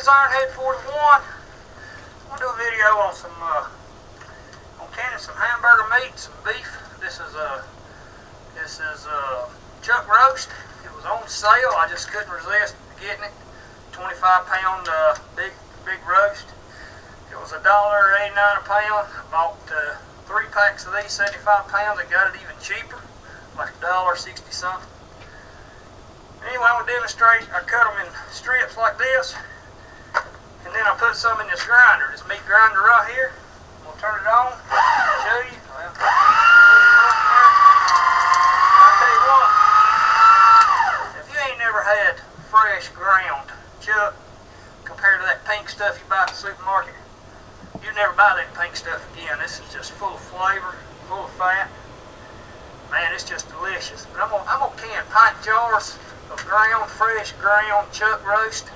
Ironhead 41. I'm gonna do a video on on canning some hamburger meat, some beef. This is chuck roast. It was on sale. I just couldn't resist getting it. 25-pound big roast. It was $1.89 a pound. I bought 3 packs of these, 75 pounds. I got it even cheaper, like $1.60 something. Anyway, I'm gonna demonstrate. I cut them in strips like this, and then I put some in this grinder, this meat grinder right here. I'm gonna turn it on, show you. Well, I'll tell you what, if you ain't never had fresh ground chuck compared to that pink stuff you buy at the supermarket, you never buy that pink stuff again. This is just full of flavor, full of fat. Man, it's just delicious. But I'm gonna can pint jars of fresh ground chuck roast.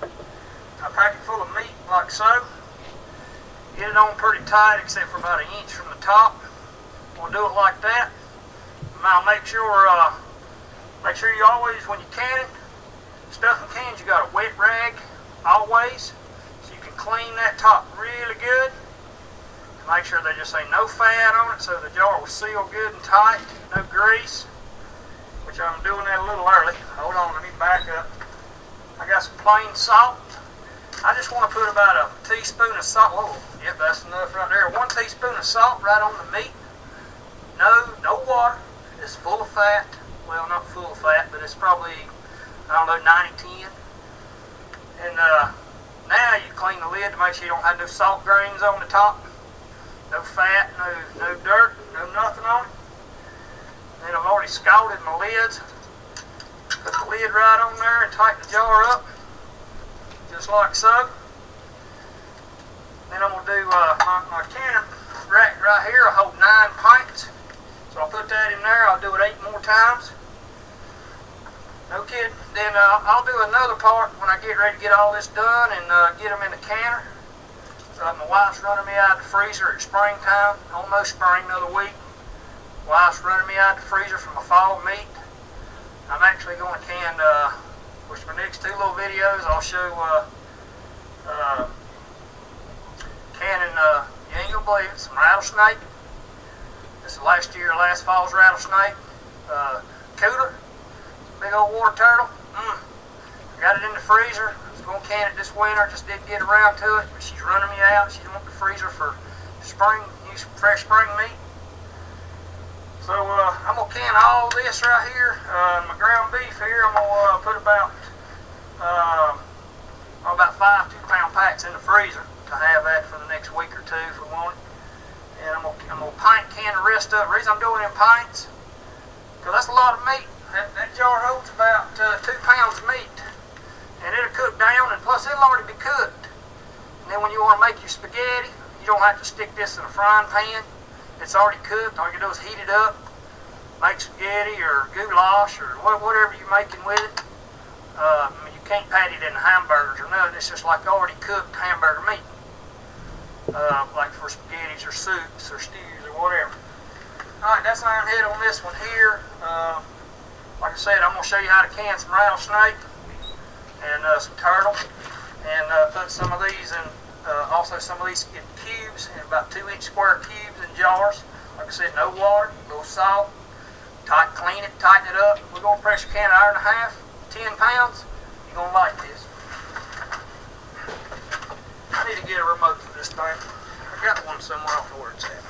I pack it full of meat like so. Get it on pretty tight except for about 1 inch from the top. We'll do it like that. Now make sure you always, when you can it, stuffing cans, you got a wet rag always, so you can clean that top really good. Make sure there just ain't no fat on it, so the jar will seal good and tight, no grease. Which I'm doing that a little early. Hold on, let me back up. I got some plain salt. I just want to put about a teaspoon of salt. Oh, yep, that's enough right there. 1 teaspoon of salt right on the meat. No water. It's full of fat. Well, not full of fat, but it's probably, I don't know, 90-10. And now you clean the lid to make sure you don't have no salt grains on the top. No fat, no dirt, no nothing on it. Then I've already scalded my lids. Put the lid right on there and tighten the jar up, just like so. Then I'm going to do my canning rack right here. I hold 9 pints. So I'll put that in there. I'll do it 8 more times. No kidding. Then I'll do another part when I get ready to get all this done and get them in the canner. My wife's running me out of the freezer at springtime, almost spring, another week. Wife's running me out of the freezer for my fall meat. I'm actually going to can, which my next 2 little videos, I'll show canning, you ain't gonna believe it, some rattlesnake. This is last fall's rattlesnake. Cooter, big old water turtle. I got it in the freezer. I was going to can it this winter, just didn't get around to it. But she's running me out. She wants the freezer for spring, use fresh spring meat. So I'm going to can all this right here. My ground beef here, I'm going to put about 5 2-pound packs in the freezer to have that for the next week or 2 if we want it. And I'm going to pint can the rest of it. The reason I'm doing it in pints, because that's a lot of meat. That jar holds about 2 pounds of meat. And it'll cook down, and plus it'll already be cooked. And then when you want to make your spaghetti, you don't have to stick this in a frying pan. It's already cooked. All you can do is heat it up, make spaghetti or goulash or whatever you're making with it. You can't pat it in hamburgers or nothing. It's just like already cooked hamburger meat, like for spaghettis or soups or stews or whatever. All right, that's Ironhead on this one here. Like I said, I'm going to show you how to can some rattlesnake and some turtle, and put some of these in, also some of these in cubes, in about 2-inch square cubes in jars. Like I said, no water, a little salt, clean it, tighten it up. We're going to pressure can 1.5 hours, 10 pounds. You're going to like this. I need to get a remote for this thing. I got one somewhere, I don't know where it's at.